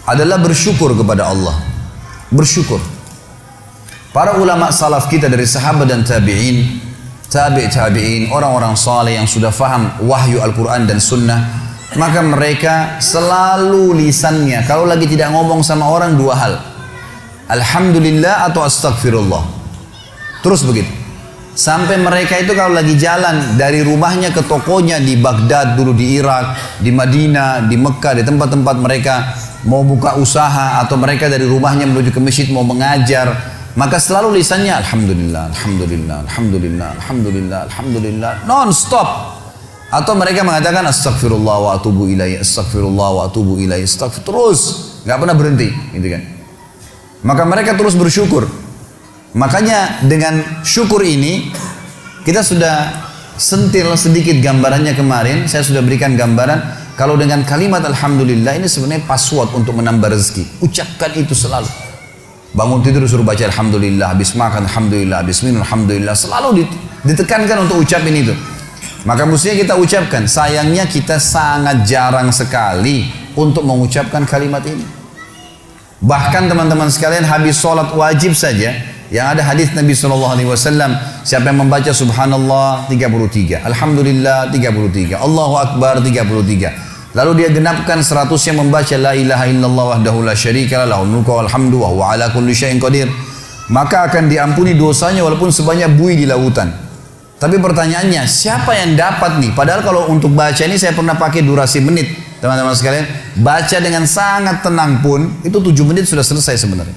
adalah bersyukur kepada Allah. Bersyukur. Para ulama salaf kita dari sahabat dan tabi'in, tabi'in, orang-orang saleh yang sudah faham wahyu Al-Quran dan Sunnah, maka mereka selalu lisannya kalau lagi tidak ngomong sama orang dua hal, alhamdulillah atau astagfirullah. Terus begitu. Sampai mereka itu kalau lagi jalan dari rumahnya ke tokonya di Baghdad dulu, di Irak, di Madinah, di Mekah, di tempat-tempat mereka mau buka usaha, atau mereka dari rumahnya menuju ke masjid mau mengajar, maka selalu lisannya alhamdulillah, alhamdulillah, alhamdulillah, alhamdulillah, alhamdulillah, non-stop. Atau mereka mengatakan astagfirullah wa atubu ilaih, astagfirullah wa atubu ilaih, astagfirullah, terus nggak pernah berhenti, gitu kan. Maka mereka terus bersyukur. Makanya dengan syukur ini kita sudah sentil sedikit gambarannya kemarin. Saya sudah berikan gambaran kalau dengan kalimat alhamdulillah ini sebenarnya password untuk menambah rezeki. Ucapkan itu selalu. Bangun tidur suruh baca alhamdulillah, habis makan alhamdulillah, habis minum alhamdulillah, selalu ditekankan untuk ucapin itu. Maka mestinya kita ucapkan. Sayangnya kita sangat jarang sekali untuk mengucapkan kalimat ini. Bahkan teman-teman sekalian, habis sholat wajib saja, yang ada hadis Nabi SAW, siapa yang membaca subhanallah 33, alhamdulillah 33, Allahu Akbar 33, lalu dia genapkan 100 yang membaca la ilaha illallah wahdahu la syarika lah, lahul mulku wal hamdu wa huwa ala kulli syai'in qadir, maka akan diampuni dosanya walaupun sebanyak buih di lautan. Tapi pertanyaannya, siapa yang dapat nih? Padahal kalau untuk baca ini saya pernah pakai durasi menit, teman-teman sekalian. Baca dengan sangat tenang pun itu 7 menit sudah selesai sebenarnya.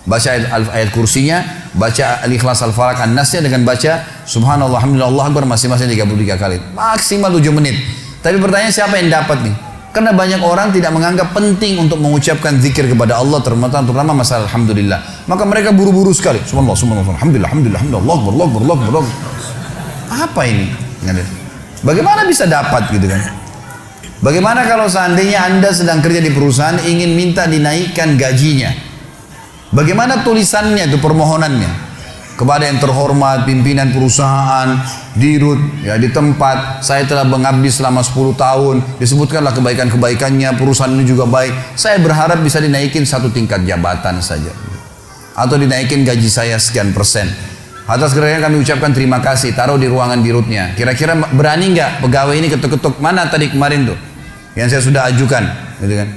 Baca ayat kursinya, baca al-ikhlas, al-falaq, an-nasnya, dengan baca subhanallah, alhamdulillah, Allah Akbar masing-masing 33 kali. Maksimal 7 menit. Tapi pertanyaan, siapa yang dapat nih? Karena banyak orang tidak menganggap penting untuk mengucapkan zikir kepada Allah, terutama masalah alhamdulillah. Maka mereka buru-buru sekali. Subhanallah, subhanallah, alhamdulillah, alhamdulillah, alhamdulillah, Allah Akbar, Allah Akbar, Allah Akbar, Allah Akbar. Apa ini? Bagaimana bisa dapat gitu kan? Bagaimana kalau seandainya Anda sedang kerja di perusahaan ingin minta dinaikkan gajinya? Bagaimana tulisannya itu, permohonannya kepada yang terhormat pimpinan perusahaan, dirut ya di tempat saya telah mengabdi selama 10 tahun, disebutkanlah kebaikan-kebaikannya, perusahaan ini juga baik, saya berharap bisa dinaikin 1 tingkat jabatan saja, atau dinaikin gaji saya sekian persen. Atas kerana kami ucapkan terima kasih, taruh di ruangan dirutnya. Kira-kira berani nggak pegawai ini ketuk-ketuk, mana tadi kemarin tuh yang saya sudah ajukan, gitu kan?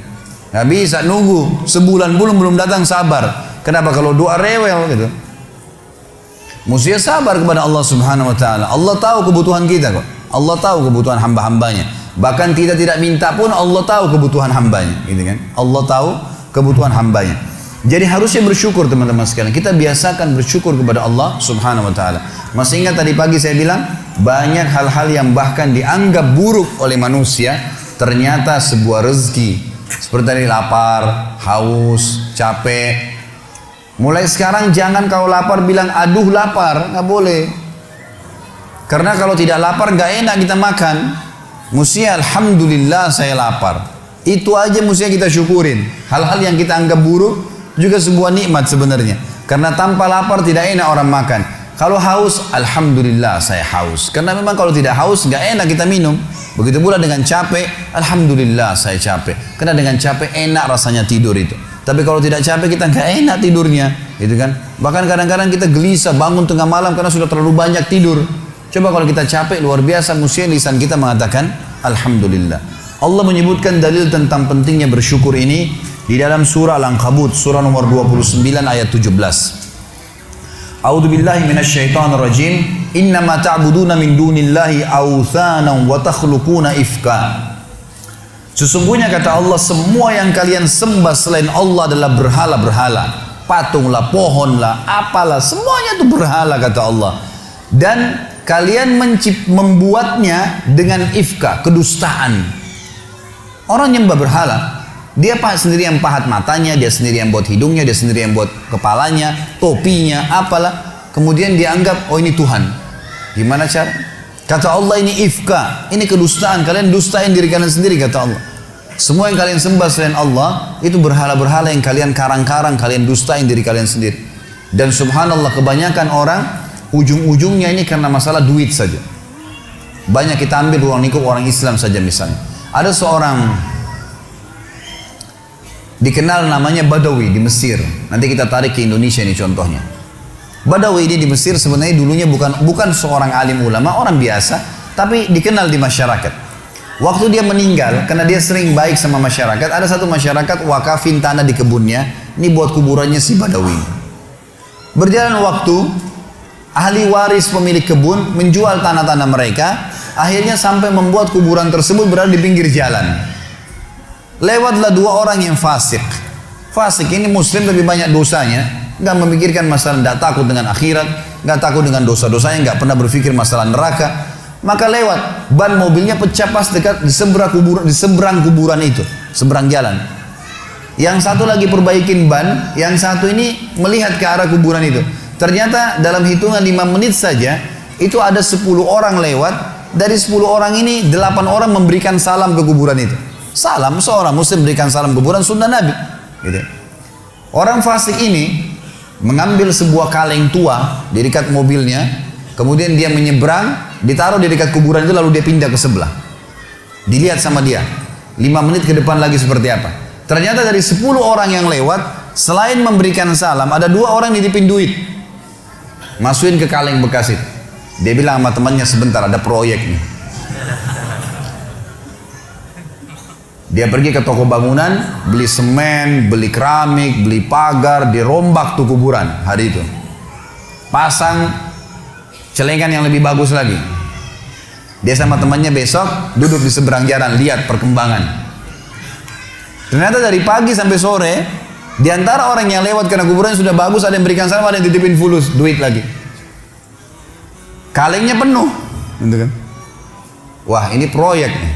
Nggak bisa nunggu sebulan belum datang, sabar. Kenapa? Kalau doa rewel gitu. Mestinya sabar kepada Allah Subhanahu Wa Taala. Allah tahu kebutuhan kita kok. Allah tahu kebutuhan hamba-hambanya. Bahkan kita tidak minta pun Allah tahu kebutuhan hambanya, gitu kan? Allah tahu kebutuhan hambanya. Jadi harusnya bersyukur teman-teman sekalian. Kita biasakan bersyukur kepada Allah Subhanahu Wa Taala. Masih ingat tadi pagi saya bilang banyak hal-hal yang bahkan dianggap buruk oleh manusia, ternyata sebuah rezeki. Seperti tadi lapar, haus, capek. Mulai sekarang jangan kalau lapar bilang aduh lapar, nggak boleh. Karena kalau tidak lapar nggak enak kita makan. Mestinya alhamdulillah saya lapar. Itu aja mestinya kita syukurin. Hal-hal yang kita anggap buruk juga sebuah nikmat sebenarnya. Karena tanpa lapar tidak enak orang makan. Kalau haus, alhamdulillah saya haus. Karena memang kalau tidak haus nggak enak kita minum. Begitu pula dengan capek, alhamdulillah saya capek. Karena dengan capek enak rasanya tidur itu. Tapi kalau tidak capek kita nggak enak tidurnya, gitu kan? Bahkan kadang-kadang kita gelisah bangun tengah malam karena sudah terlalu banyak tidur. Coba kalau kita capek luar biasa, mestinya lisan kita mengatakan alhamdulillah. Allah menyebutkan dalil tentang pentingnya bersyukur ini di dalam surah Al-Ankabut, surah nomor 29 ayat 17. A'udzu billahi minasyaitonir rajim. Innama ta'buduna min dunillahi awthanan wa takhluquna ifka. Sesungguhnya kata Allah, semua yang kalian sembah selain Allah adalah berhala-berhala. Patunglah, pohonlah, apalah, semuanya itu berhala kata Allah. Dan kalian membuatnya dengan ifka, kedustaan. Orang yang berhala, dia sendiri yang pahat matanya, dia sendiri yang buat hidungnya, dia sendiri yang buat kepalanya, topinya, apalah. Kemudian dia anggap, oh ini Tuhan. Gimana cara? Kata Allah ini ifka, ini kedustaan, kalian dustain diri kalian sendiri, kata Allah. Semua yang kalian sembah selain Allah itu berhala-berhala yang kalian karang-karang, kalian dustain diri kalian sendiri. Dan subhanallah kebanyakan orang ujung-ujungnya ini karena masalah duit saja. Banyak kita ambil ruang lingkup orang Islam saja misalnya. Ada seorang dikenal namanya Badawi di Mesir. Nanti kita tarik ke Indonesia ini contohnya. Badawi ini di Mesir sebenarnya dulunya bukan seorang alim ulama, orang biasa, tapi dikenal di masyarakat. Waktu dia meninggal, karena dia sering baik sama masyarakat, ada satu masyarakat wakafin tanah di kebunnya, ini buat kuburannya si Badawi. Berjalan waktu, ahli waris pemilik kebun menjual tanah-tanah mereka, akhirnya sampai membuat kuburan tersebut berada di pinggir jalan. Lewatlah dua orang yang fasik. Fasik ini muslim lebih banyak dosanya, nggak memikirkan masalah, nggak takut dengan akhirat, nggak takut dengan dosa-dosanya, nggak pernah berpikir masalah neraka. Maka lewat, ban mobilnya pecah pas dekat di seberang kuburan itu, seberang jalan. Yang satu lagi perbaikin ban, yang satu ini melihat ke arah kuburan itu. Ternyata dalam hitungan 5 menit saja, itu ada 10 orang lewat. Dari 10 orang ini 8 orang memberikan salam ke kuburan itu. Salam, seorang muslim berikan salam ke kuburan, sunnah Nabi. Gitu. Orang fasik ini mengambil sebuah kaleng tua di dekat mobilnya, kemudian dia menyeberang, ditaruh di dekat kuburan itu, lalu dia pindah ke sebelah. Dilihat sama dia 5 menit ke depan lagi seperti apa. Ternyata dari 10 orang yang lewat, selain memberikan salam, ada 2 orang nitipin duit, masukin ke kaleng bekas itu. Dia bilang sama temannya, sebentar ada proyek nih. Dia pergi ke toko bangunan, beli semen, beli keramik, beli pagar, dirombak tuh kuburan hari itu. Pasang celengan yang lebih bagus lagi. Dia sama temannya besok duduk di seberang jalan, lihat perkembangan. Ternyata dari pagi sampai sore, di antara orang yang lewat karena kuburan sudah bagus, ada yang berikan salam, ada yang titipin fulus, duit lagi. Kalengnya penuh, gitu kan? Wah, ini proyek nih.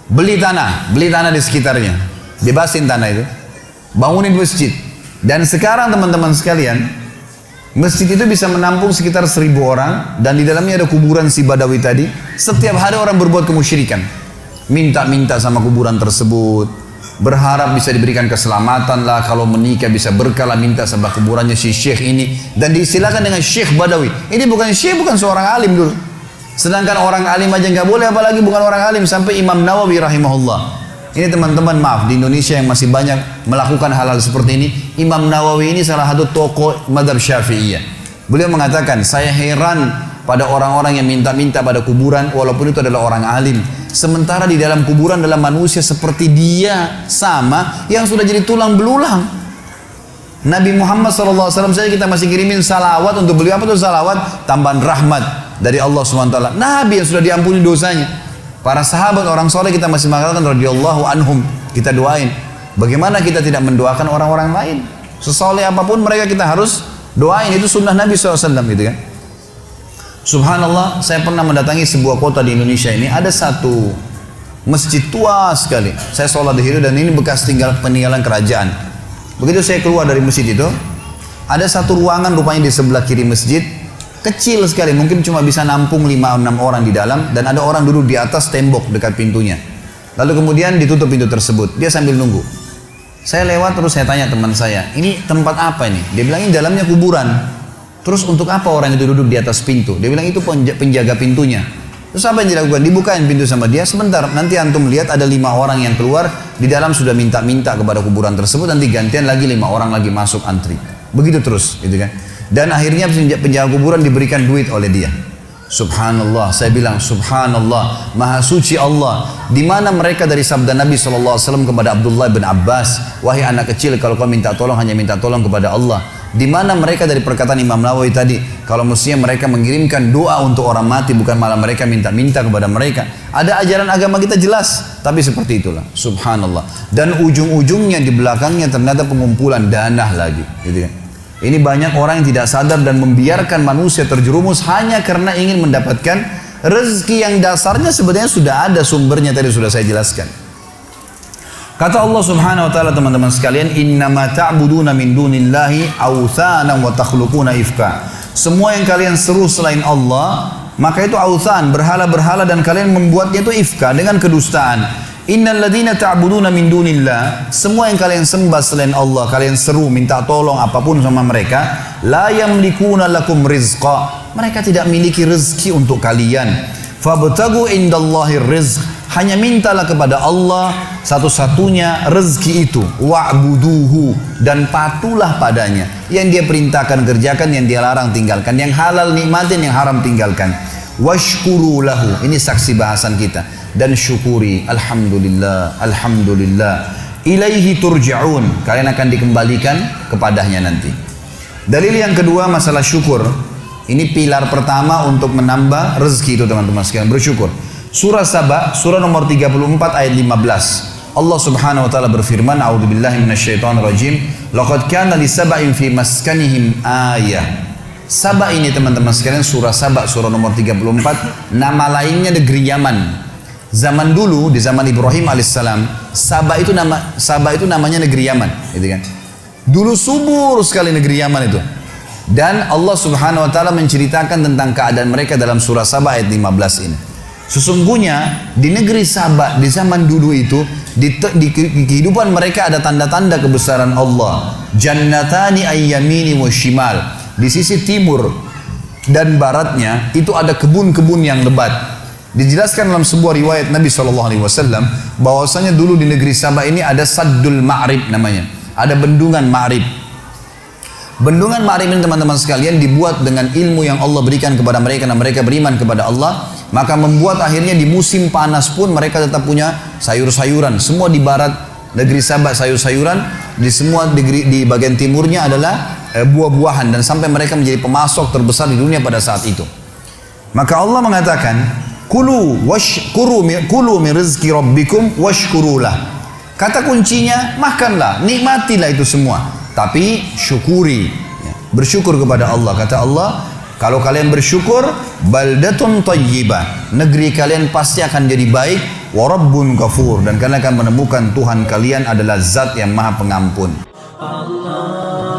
Beli tanah di sekitarnya, bebasin tanah itu, bangunin masjid. Dan sekarang teman-teman sekalian, masjid itu bisa menampung sekitar 1000 orang, dan di dalamnya ada kuburan si Badawi tadi. Setiap hari orang berbuat kemusyrikan, minta-minta sama kuburan tersebut, berharap bisa diberikan keselamatan lah, kalau menikah bisa berkah lah, minta sama kuburannya si syekh ini, dan diistilahkan dengan Syekh Badawi. Ini bukan syekh, bukan seorang alim dulu. Sedangkan orang alim aja nggak boleh, apalagi bukan orang alim. Sampai Imam Nawawi rahimahullah. Ini teman-teman, maaf, di Indonesia yang masih banyak melakukan hal-hal seperti ini. Imam Nawawi ini salah satu tokoh madhab Syafi'iyah. Beliau mengatakan, saya heran pada orang-orang yang minta-minta pada kuburan, walaupun itu adalah orang alim. Sementara di dalam kuburan adalah manusia seperti dia, sama, yang sudah jadi tulang belulang. Nabi Muhammad SAW saja kita masih kirimin salawat untuk beliau. Apa itu salawat? Tambahan rahmat dari Allah SWT. Nabi yang sudah diampuni dosanya. Para sahabat orang soleh kita masih mengatakan radhiyallahu anhum, kita doain. Bagaimana kita tidak mendoakan orang-orang lain? Sesoleh apapun mereka kita harus doain. Itu sunnah Nabi SAW gitu kan. Subhanallah, saya pernah mendatangi sebuah kota di Indonesia ini. Ada satu masjid tua sekali. Saya sholat di situ dan ini bekas peninggalan kerajaan. Begitu saya keluar dari masjid itu, ada satu ruangan rupanya di sebelah kiri masjid, kecil sekali, mungkin cuma bisa nampung 5-6 orang di dalam, dan ada orang duduk di atas tembok dekat pintunya. Lalu kemudian ditutup pintu tersebut, dia sambil nunggu. Saya lewat terus saya tanya teman saya, ini tempat apa ini? Dia bilang ini dalamnya kuburan. Terus untuk apa orang itu duduk di atas pintu? Dia bilang itu penjaga pintunya. Terus apa yang dilakukan? Dibukain pintu sama dia, sebentar, nanti antum lihat ada 5 orang yang keluar, di dalam sudah minta-minta kepada kuburan tersebut, nanti gantian lagi 5 orang lagi masuk antri. Begitu terus, gitu kan. Dan akhirnya penjaga kuburan diberikan duit oleh dia. Subhanallah, saya bilang subhanallah, maha suci Allah. Di mana mereka dari sabda Nabi SAW kepada Abdullah bin Abbas, wahai anak kecil, kalau kau minta tolong hanya minta tolong kepada Allah. Di mana mereka dari perkataan Imam Nawawi tadi, kalau mestinya mereka mengirimkan doa untuk orang mati, bukan malah mereka minta-minta kepada mereka. Ada ajaran agama kita jelas, tapi seperti itulah, subhanallah. Dan ujung-ujungnya di belakangnya ternyata pengumpulan dana lagi, gitu kan. Ini banyak orang yang tidak sadar dan membiarkan manusia terjerumus hanya karena ingin mendapatkan rezeki yang dasarnya sebenarnya sudah ada sumbernya, tadi sudah saya jelaskan. Kata Allah Subhanahu wa taala, teman-teman sekalian, innama ta'buduna min dunillahi awthanan wa takhluquna ifka. Semua yang kalian seru selain Allah, maka itu authan, berhala-berhala, dan kalian membuatnya itu ifka dengan kedustaan. Innal ladzina ta'buduna min dunillah, semua yang kalian sembah selain Allah, kalian seru minta tolong apapun sama mereka, la yamlikuna lakum rizqa, mereka tidak miliki rezeki untuk kalian. Fabtagu indallahi rizq, hanya mintalah kepada Allah satu-satunya rezeki itu. Wa'buduhu, dan patuhlah padanya. Yang dia perintahkan kerjakan, yang dia larang tinggalkan, yang halal nikmatin, yang haram tinggalkan. Washkuru lahu, ini saksi bahasan kita, dan syukuri. Alhamdulillah, alhamdulillah. Ilaihi turja'un, kalian akan dikembalikan kepadanya nanti. Dalil yang kedua masalah syukur. Ini pilar pertama untuk menambah rezeki itu teman-teman sekalian, bersyukur. Surah Saba, surah nomor 34 ayat 15. Allah Subhanahu wa taala berfirman, a'udzubillahi minasyaitonirrajim, laqad kana li sab'in fi maskanihim ayah. Saba ini teman-teman sekalian, surah Saba surah nomor 34, nama lainnya negeri Yaman. Zaman dulu, di zaman Ibrahim alaihissalam, Saba itu namanya negeri Yaman, gitu kan. Dulu subur sekali negeri Yaman itu. Dan Allah Subhanahu wa taala menceritakan tentang keadaan mereka dalam surah Saba ayat 15 ini. Sesungguhnya di negeri Saba di zaman dulu itu, di kehidupan mereka ada tanda-tanda kebesaran Allah. Jannatani ayyamini wa shimal. Di sisi timur dan baratnya itu ada kebun-kebun yang lebat. Dijelaskan dalam sebuah riwayat Nabi SAW bahwasanya dulu di negeri Saba ini ada Saddul Ma'rib namanya. Ada bendungan Ma'rib. Bendungan Ma'rib ini teman-teman sekalian dibuat dengan ilmu yang Allah berikan kepada mereka dan mereka beriman kepada Allah. Maka membuat akhirnya di musim panas pun mereka tetap punya sayur-sayuran. Semua di barat negeri Saba sayur-sayuran, di bagian timurnya adalah buah-buahan, dan sampai mereka menjadi pemasok terbesar di dunia pada saat itu. Maka Allah mengatakan, kulu min rizki rabbikum washkurulah. Kata kuncinya, makanlah, nikmatilah itu semua, tapi syukuri, bersyukur kepada Allah. Kata Allah, kalau kalian bersyukur, baldatun tayyibah, negeri kalian pasti akan jadi baik, wa rabbun ghafur, dan kalian akan menemukan Tuhan kalian adalah zat yang maha pengampun. Allah.